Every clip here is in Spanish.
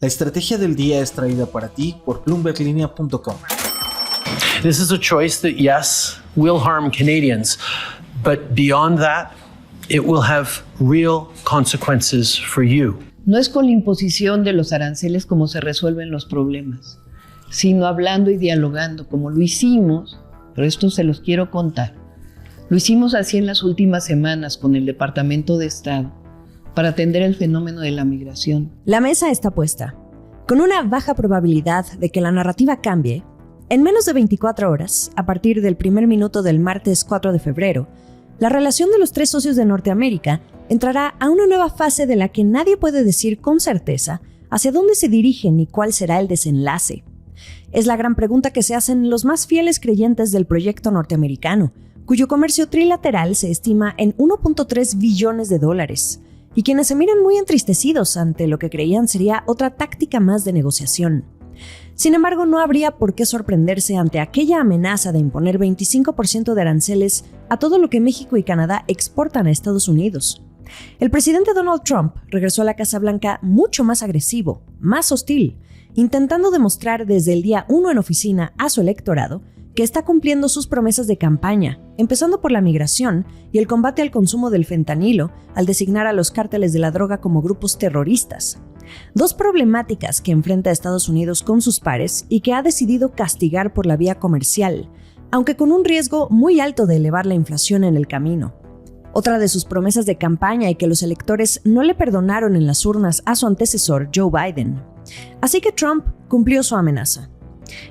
La estrategia del día es traída para ti por BloombergLinea.com. This is a choice that, yes, will harm Canadians, but beyond that, it will have real consequences for you. No es con la imposición de los aranceles como se resuelven los problemas, sino hablando y dialogando como lo hicimos, pero esto se los quiero contar. Lo hicimos así en las últimas semanas con el Departamento de Estado para atender el fenómeno de la migración. La mesa está puesta. Con una baja probabilidad de que la narrativa cambie, en menos de 24 horas, a partir del primer minuto del martes 4 de febrero, la relación de los tres socios de Norteamérica entrará a una nueva fase de la que nadie puede decir con certeza hacia dónde se dirigen y cuál será el desenlace. Es la gran pregunta que se hacen los más fieles creyentes del proyecto norteamericano, cuyo comercio trilateral se estima en 1.3 billones de dólares, y quienes se miran muy entristecidos ante lo que creían sería otra táctica más de negociación. Sin embargo, no habría por qué sorprenderse ante aquella amenaza de imponer 25% de aranceles a todo lo que México y Canadá exportan a Estados Unidos. El presidente Donald Trump regresó a la Casa Blanca mucho más agresivo, más hostil, intentando demostrar desde el día 1 en oficina a su electorado que está cumpliendo sus promesas de campaña, empezando por la migración y el combate al consumo del fentanilo, al designar a los cárteles de la droga como grupos terroristas. Dos problemáticas que enfrenta a Estados Unidos con sus pares y que ha decidido castigar por la vía comercial, aunque con un riesgo muy alto de elevar la inflación en el camino. Otra de sus promesas de campaña y que los electores no le perdonaron en las urnas a su antecesor, Joe Biden. Así que Trump cumplió su amenaza.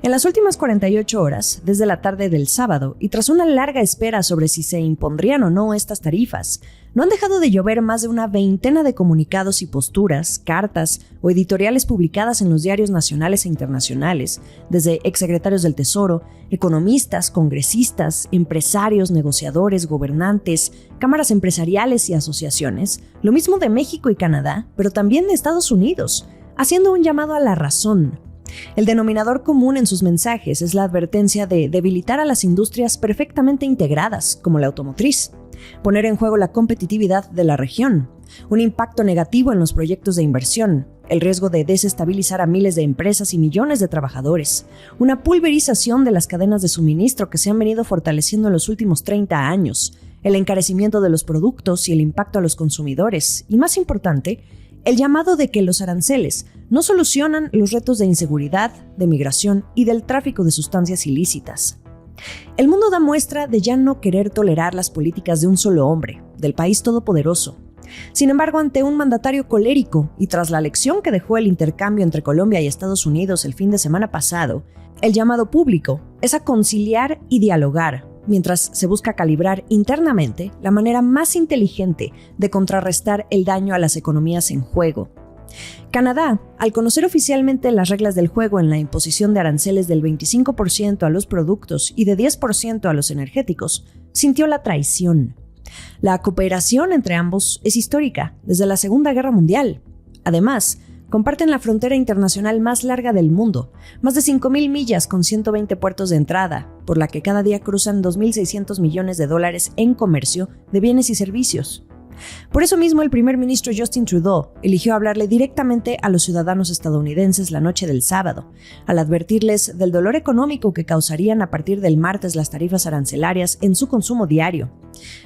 En las últimas 48 horas, desde la tarde del sábado, y tras una larga espera sobre si se impondrían o no estas tarifas, no han dejado de llover más de una veintena de comunicados y posturas, cartas o editoriales publicadas en los diarios nacionales e internacionales, desde exsecretarios del Tesoro, economistas, congresistas, empresarios, negociadores, gobernantes, cámaras empresariales y asociaciones, lo mismo de México y Canadá, pero también de Estados Unidos, haciendo un llamado a la razón. El denominador común en sus mensajes es la advertencia de debilitar a las industrias perfectamente integradas, como la automotriz, poner en juego la competitividad de la región, un impacto negativo en los proyectos de inversión, el riesgo de desestabilizar a miles de empresas y millones de trabajadores, una pulverización de las cadenas de suministro que se han venido fortaleciendo en los últimos 30 años, el encarecimiento de los productos y el impacto a los consumidores, y más importante, el llamado de que los aranceles no solucionan los retos de inseguridad, de migración y del tráfico de sustancias ilícitas. El mundo da muestra de ya no querer tolerar las políticas de un solo hombre, del país todopoderoso. Sin embargo, ante un mandatario colérico y tras la lección que dejó el intercambio entre Colombia y Estados Unidos el fin de semana pasado, el llamado público es a conciliar y dialogar, mientras se busca calibrar internamente la manera más inteligente de contrarrestar el daño a las economías en juego. Canadá, al conocer oficialmente las reglas del juego en la imposición de aranceles del 25% a los productos y de 10% a los energéticos, sintió la traición. La cooperación entre ambos es histórica, desde la Segunda Guerra Mundial. Además, comparten la frontera internacional más larga del mundo, más de 5,000 millas con 120 puertos de entrada, por la que cada día cruzan 2.600 millones de dólares en comercio de bienes y servicios. Por eso mismo, el primer ministro Justin Trudeau eligió hablarle directamente a los ciudadanos estadounidenses la noche del sábado, al advertirles del dolor económico que causarían a partir del martes las tarifas arancelarias en su consumo diario.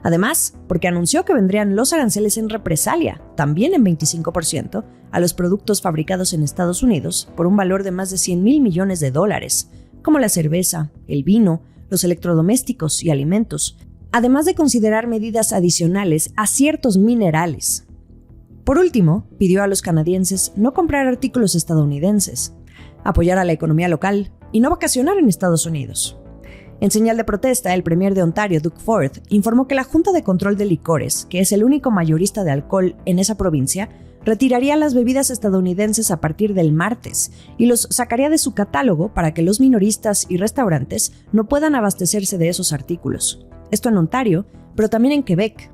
Además, porque anunció que vendrían los aranceles en represalia, también en 25%, a los productos fabricados en Estados Unidos por un valor de más de 100,000 millones de dólares, como la cerveza, el vino, los electrodomésticos y alimentos, además de considerar medidas adicionales a ciertos minerales. Por último, pidió a los canadienses no comprar artículos estadounidenses, apoyar a la economía local y no vacacionar en Estados Unidos. En señal de protesta, el premier de Ontario, Doug Ford, informó que la Junta de Control de Licores, que es el único mayorista de alcohol en esa provincia, retiraría las bebidas estadounidenses a partir del martes y los sacaría de su catálogo para que los minoristas y restaurantes no puedan abastecerse de esos artículos. Esto en Ontario, pero también en Quebec.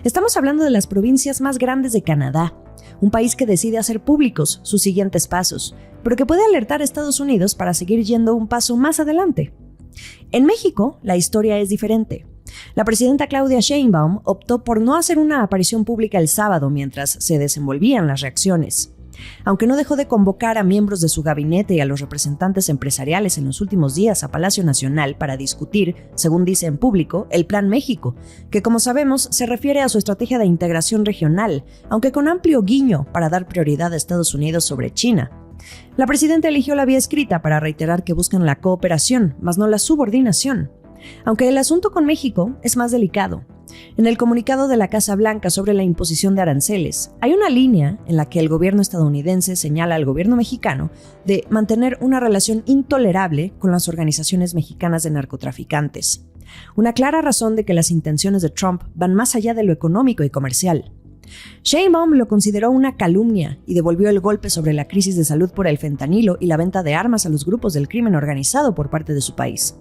Estamos hablando de las provincias más grandes de Canadá, un país que decide hacer públicos sus siguientes pasos, pero que puede alertar a Estados Unidos para seguir yendo un paso más adelante. En México, la historia es diferente. La presidenta Claudia Sheinbaum optó por no hacer una aparición pública el sábado mientras se desenvolvían las reacciones. Aunque no dejó de convocar a miembros de su gabinete y a los representantes empresariales en los últimos días a Palacio Nacional para discutir, según dice en público, el Plan México, que como sabemos se refiere a su estrategia de integración regional, aunque con amplio guiño para dar prioridad a Estados Unidos sobre China. La presidenta eligió la vía escrita para reiterar que buscan la cooperación, más no la subordinación. Aunque el asunto con México es más delicado. En el comunicado de la Casa Blanca sobre la imposición de aranceles, hay una línea en la que el gobierno estadounidense señala al gobierno mexicano de mantener una relación intolerable con las organizaciones mexicanas de narcotraficantes. Una clara razón de que las intenciones de Trump van más allá de lo económico y comercial. Sheinbaum lo consideró una calumnia y devolvió el golpe sobre la crisis de salud por el fentanilo y la venta de armas a los grupos del crimen organizado por parte de su país.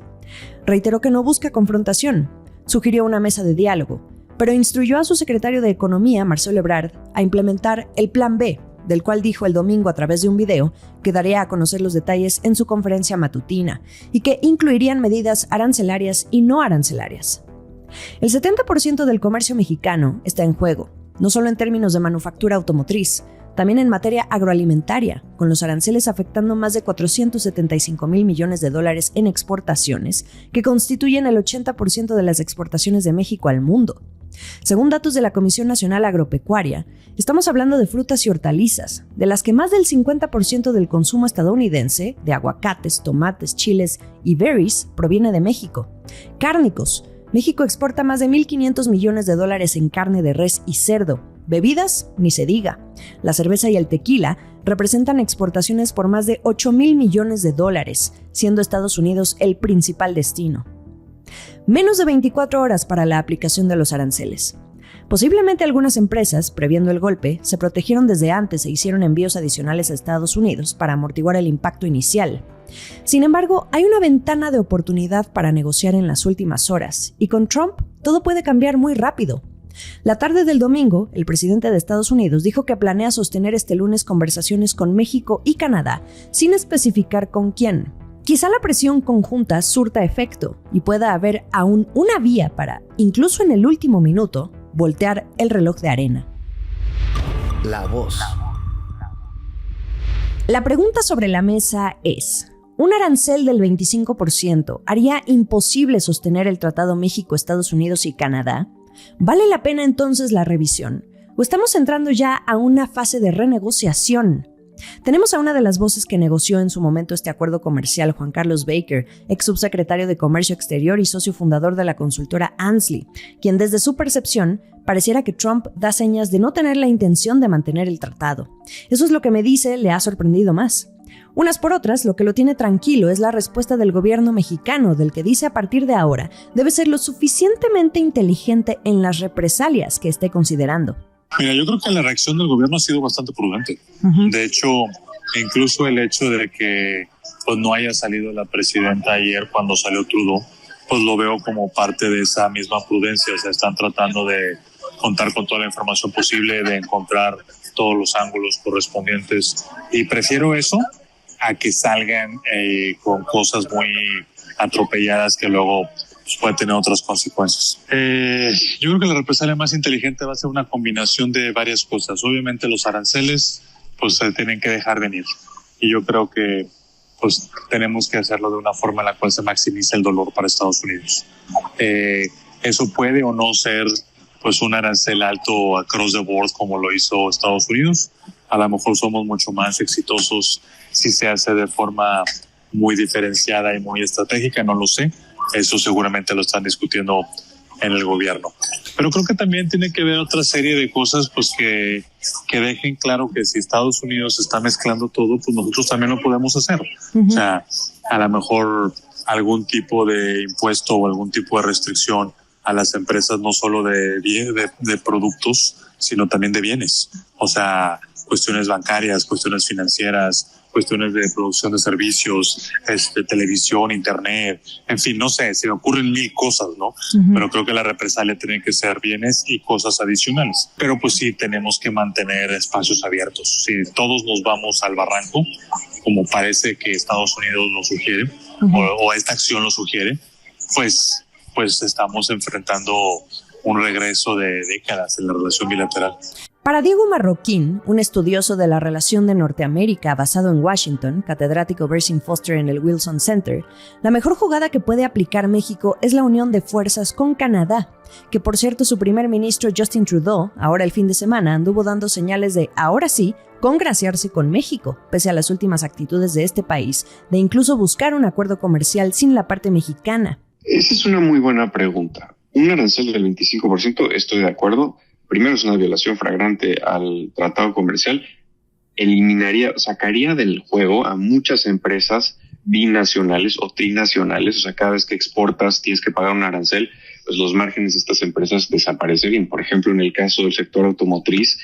Reiteró que no busca confrontación, sugirió una mesa de diálogo, pero instruyó a su secretario de Economía, Marcelo Ebrard, a implementar el Plan B, del cual dijo el domingo a través de un video que daría a conocer los detalles en su conferencia matutina y que incluirían medidas arancelarias y no arancelarias. El 70% del comercio mexicano está en juego, no solo en términos de manufactura automotriz, también en materia agroalimentaria, con los aranceles afectando más de 475,000 millones de dólares en exportaciones, que constituyen el 80% de las exportaciones de México al mundo. Según datos de la Comisión Nacional Agropecuaria, estamos hablando de frutas y hortalizas, de las que más del 50% del consumo estadounidense, de aguacates, tomates, chiles y berries, proviene de México. Cárnicos. México exporta más de 1.500 millones de dólares en carne de res y cerdo. Bebidas, ni se diga. La cerveza y el tequila representan exportaciones por más de 8,000 millones de dólares, siendo Estados Unidos el principal destino. Menos de 24 horas para la aplicación de los aranceles. Posiblemente algunas empresas, previendo el golpe, se protegieron desde antes e hicieron envíos adicionales a Estados Unidos para amortiguar el impacto inicial. Sin embargo, hay una ventana de oportunidad para negociar en las últimas horas, y con Trump todo puede cambiar muy rápido. La tarde del domingo, el presidente de Estados Unidos dijo que planea sostener este lunes conversaciones con México y Canadá, sin especificar con quién. Quizá la presión conjunta surta efecto y pueda haber aún una vía para, incluso en el último minuto, voltear el reloj de arena. La voz. La pregunta sobre la mesa es: ¿un arancel del 25% haría imposible sostener el Tratado México-Estados Unidos y Canadá? ¿Vale la pena entonces la revisión? ¿O estamos entrando ya a una fase de renegociación? Tenemos a una de las voces que negoció en su momento este acuerdo comercial, Juan Carlos Baker, ex subsecretario de Comercio Exterior y socio fundador de la consultora Ansley, quien desde su percepción pareciera que Trump da señas de no tener la intención de mantener el tratado. Eso es lo que me dice le ha sorprendido más. Unas por otras, lo que lo tiene tranquilo es la respuesta del gobierno mexicano, del que dice a partir de ahora debe ser lo suficientemente inteligente en las represalias que esté considerando. Mira, yo creo que la reacción del gobierno ha sido bastante prudente. De hecho, incluso el hecho de que pues, no haya salido la presidenta ayer cuando salió Trudeau, pues lo veo como parte de esa misma prudencia. O sea, están tratando de contar con toda la información posible, de encontrar todos los ángulos correspondientes. Y prefiero eso a que salgan con cosas muy atropelladas que luego pues, puede tener otras consecuencias. Yo creo que la represalia más inteligente va a ser una combinación de varias cosas. Obviamente los aranceles pues se tienen que dejar venir y yo creo que pues tenemos que hacerlo de una forma en la cual se maximice el dolor para Estados Unidos. Eso puede o no ser pues un arancel alto across the board como lo hizo Estados Unidos. A lo mejor somos mucho más exitosos si se hace de forma muy diferenciada y muy estratégica, no lo sé. Eso seguramente lo están discutiendo en el gobierno. Pero creo que también tiene que ver otra serie de cosas pues que dejen claro que si Estados Unidos está mezclando todo, pues nosotros también lo podemos hacer. O sea, a lo mejor algún tipo de impuesto o algún tipo de restricción a las empresas, no solo de productos, sino también de bienes. O sea, cuestiones bancarias, cuestiones financieras, cuestiones de producción de servicios, televisión, internet, en fin, no sé, se me ocurren mil cosas, ¿no? Pero creo que la represalia tiene que ser bienes y cosas adicionales. Pero pues sí, tenemos que mantener espacios abiertos. Si todos nos vamos al barranco, como parece que Estados Unidos lo sugiere, o esta acción lo sugiere, pues estamos enfrentando un regreso de décadas en la relación bilateral. Para Diego Marroquín, un estudioso de la relación de Norteamérica basado en Washington, catedrático Berzin Foster en el Wilson Center, la mejor jugada que puede aplicar México es la unión de fuerzas con Canadá, que por cierto su primer ministro Justin Trudeau, ahora el fin de semana, anduvo dando señales de, ahora sí, congraciarse con México, pese a las últimas actitudes de este país, de incluso buscar un acuerdo comercial sin la parte mexicana. Esa es una muy buena pregunta. Un arancel del 25%, estoy de acuerdo. Primero es una violación flagrante al tratado comercial. Sacaría del juego a muchas empresas binacionales o trinacionales. O sea, cada vez que exportas tienes que pagar un arancel, pues los márgenes de estas empresas desaparecerían. Por ejemplo, en el caso del sector automotriz,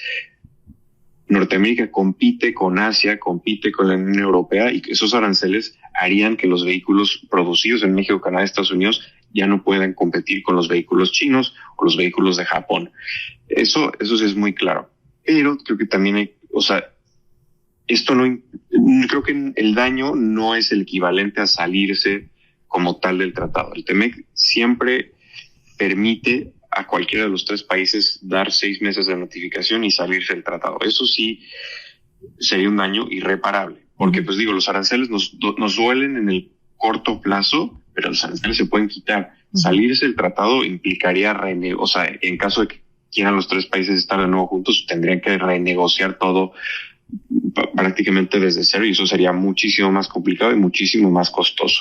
Norteamérica compite con Asia, compite con la Unión Europea, y esos aranceles harían que los vehículos producidos en México, Canadá, Estados Unidos ya no puedan competir con los vehículos chinos o los vehículos de Japón. Eso sí es muy claro. Pero creo que también creo que el daño no es el equivalente a salirse como tal del tratado. El TEMEC siempre permite a cualquiera de los tres países dar 6 meses de notificación y salirse del tratado. Eso sí sería un daño irreparable, porque pues digo, los aranceles nos duelen en el corto plazo, pero los aranceles se pueden quitar. Salirse del tratado implicaría en caso de que quieran los tres países estar de nuevo juntos, tendrían que renegociar todo prácticamente desde cero, y eso sería muchísimo más complicado y muchísimo más costoso.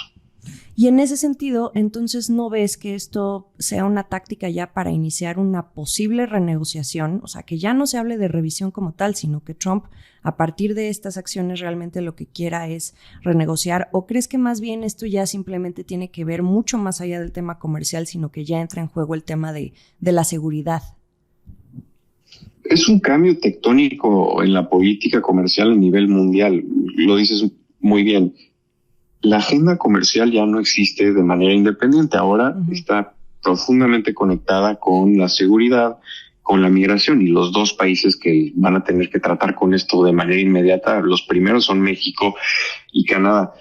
Y en ese sentido, entonces, ¿no ves que esto sea una táctica ya para iniciar una posible renegociación? O sea, que ya no se hable de revisión como tal, sino que Trump, a partir de estas acciones, realmente lo que quiera es renegociar. ¿O crees que más bien esto ya simplemente tiene que ver mucho más allá del tema comercial, sino que ya entra en juego el tema de la seguridad? Es un cambio tectónico en la política comercial a nivel mundial. Lo dices muy bien. La agenda comercial ya no existe de manera independiente. Ahora está profundamente conectada con la seguridad, con la migración, y los dos países que van a tener que tratar con esto de manera inmediata, los primeros son México y Canadá.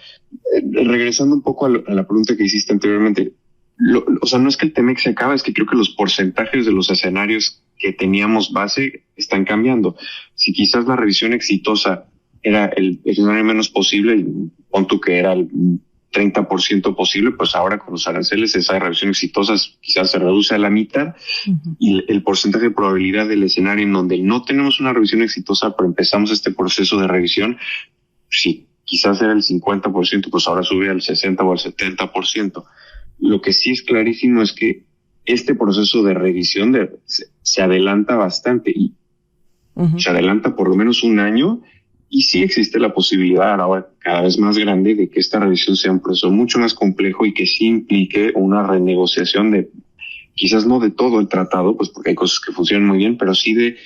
Regresando un poco a la pregunta que hiciste anteriormente, no es que el TEMEC se acaba, es que creo que los porcentajes de los escenarios que teníamos base están cambiando. Si quizás la revisión exitosa era el escenario menos posible, pon tú que era el 30% posible, pues ahora con los aranceles esa revisión exitosa quizás se reduce a la mitad, y el porcentaje de probabilidad del escenario en donde no tenemos una revisión exitosa pero empezamos este proceso de revisión, si quizás era el 50%, pues ahora sube al 60 o al 70%. Lo que sí es clarísimo es que este proceso de revisión se adelanta bastante, y se adelanta por lo menos un año. Y sí existe la posibilidad ahora cada vez más grande de que esta revisión sea un proceso mucho más complejo y que sí implique una renegociación de, quizás no de todo el tratado, pues porque hay cosas que funcionan muy bien, pero sí de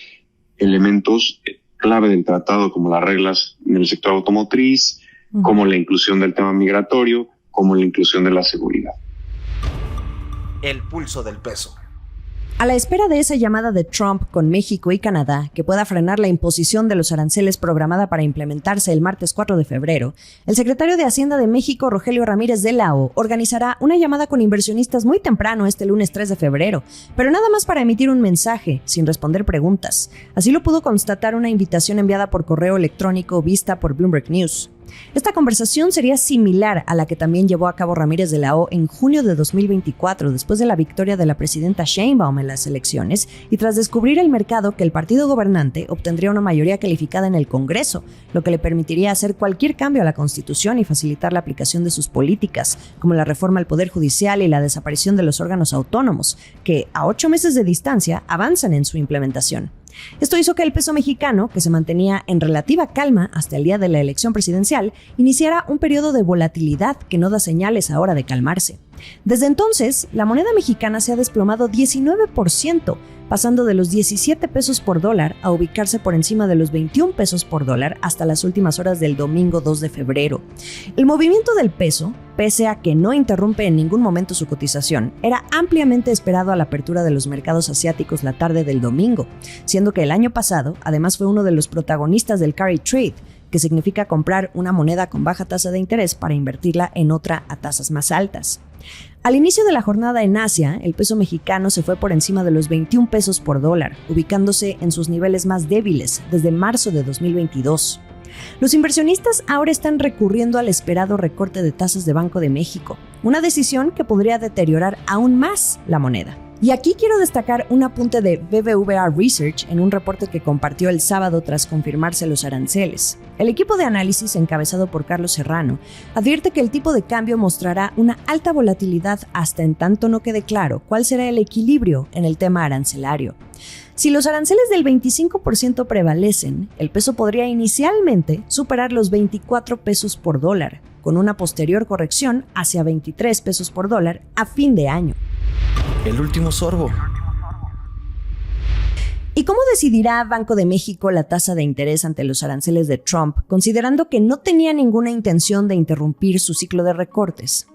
elementos clave del tratado, como las reglas en el sector automotriz, como la inclusión del tema migratorio, como la inclusión de la seguridad. El pulso del peso. A la espera de esa llamada de Trump con México y Canadá, que pueda frenar la imposición de los aranceles programada para implementarse el martes 4 de febrero, el secretario de Hacienda de México, Rogelio Ramírez de la O, organizará una llamada con inversionistas muy temprano este lunes 3 de febrero, pero nada más para emitir un mensaje, sin responder preguntas. Así lo pudo constatar una invitación enviada por correo electrónico vista por Bloomberg News. Esta conversación sería similar a la que también llevó a cabo Ramírez de la O en junio de 2024, después de la victoria de la presidenta Sheinbaum en las elecciones y tras descubrir el mercado que el partido gobernante obtendría una mayoría calificada en el Congreso, lo que le permitiría hacer cualquier cambio a la Constitución y facilitar la aplicación de sus políticas, como la reforma al Poder Judicial y la desaparición de los órganos autónomos, que a 8 meses de distancia avanzan en su implementación. Esto hizo que el peso mexicano, que se mantenía en relativa calma hasta el día de la elección presidencial, iniciara un periodo de volatilidad que no da señales ahora de calmarse. Desde entonces, la moneda mexicana se ha desplomado 19%, pasando de los 17 pesos por dólar a ubicarse por encima de los 21 pesos por dólar hasta las últimas horas del domingo 2 de febrero. El movimiento del peso, pese a que no interrumpe en ningún momento su cotización, era ampliamente esperado a la apertura de los mercados asiáticos la tarde del domingo, siendo que el año pasado además fue uno de los protagonistas del carry trade, que significa comprar una moneda con baja tasa de interés para invertirla en otra a tasas más altas. Al inicio de la jornada en Asia, el peso mexicano se fue por encima de los 21 pesos por dólar, ubicándose en sus niveles más débiles desde marzo de 2022. Los inversionistas ahora están recurriendo al esperado recorte de tasas de Banco de México, una decisión que podría deteriorar aún más la moneda. Y aquí quiero destacar un apunte de BBVA Research en un reporte que compartió el sábado tras confirmarse los aranceles. El equipo de análisis, encabezado por Carlos Serrano, advierte que el tipo de cambio mostrará una alta volatilidad hasta en tanto no quede claro cuál será el equilibrio en el tema arancelario. Si los aranceles del 25% prevalecen, el peso podría inicialmente superar los 24 pesos por dólar, con una posterior corrección hacia 23 pesos por dólar a fin de año. El último sorbo. ¿Y cómo decidirá Banco de México la tasa de interés ante los aranceles de Trump, considerando que no tenía ninguna intención de interrumpir su ciclo de recortes?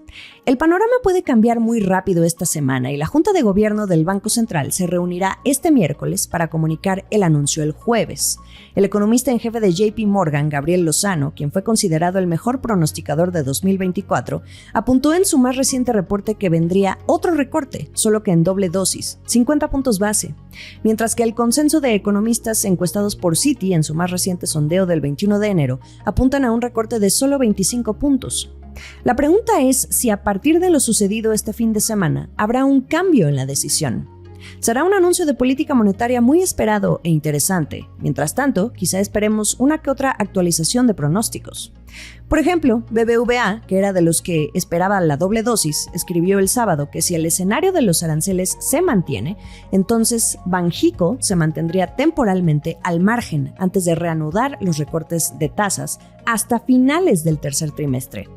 El panorama puede cambiar muy rápido esta semana y la Junta de Gobierno del Banco Central se reunirá este miércoles para comunicar el anuncio el jueves. El economista en jefe de JP Morgan, Gabriel Lozano, quien fue considerado el mejor pronosticador de 2024, apuntó en su más reciente reporte que vendría otro recorte, solo que en doble dosis, 50 puntos base, mientras que el consenso de economistas encuestados por Citi en su más reciente sondeo del 21 de enero apuntan a un recorte de solo 25 puntos. La pregunta es si a partir de lo sucedido este fin de semana habrá un cambio en la decisión. Será un anuncio de política monetaria muy esperado e interesante. Mientras tanto, quizá esperemos una que otra actualización de pronósticos. Por ejemplo, BBVA, que era de los que esperaba la doble dosis, escribió el sábado que si el escenario de los aranceles se mantiene, entonces Banxico se mantendría temporalmente al margen antes de reanudar los recortes de tasas hasta finales del tercer trimestre.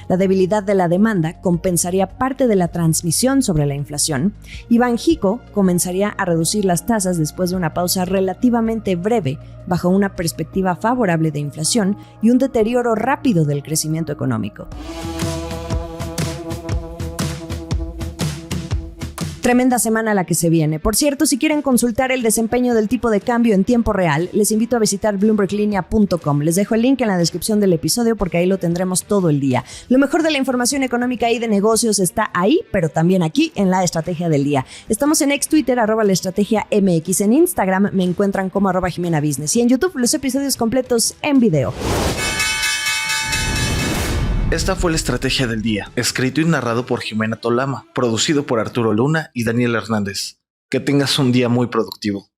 La debilidad de la demanda compensaría parte de la transmisión sobre la inflación y Banxico comenzaría a reducir las tasas después de una pausa relativamente breve bajo una perspectiva favorable de inflación y un deterioro rápido del crecimiento económico. Tremenda semana la que se viene. Por cierto, si quieren consultar el desempeño del tipo de cambio en tiempo real, les invito a visitar bloomberglinea.com. Les dejo el link en la descripción del episodio porque ahí lo tendremos todo el día. Lo mejor de la información económica y de negocios está ahí, pero también aquí en La Estrategia del Día. Estamos en Twitter, @laestrategiamx. En Instagram me encuentran como @JimenaBusiness. Y en YouTube los episodios completos en video. Esta fue La Estrategia del Día, escrito y narrado por Jimena Tolama, producido por Arturo Luna y Daniel Hernández. Que tengas un día muy productivo.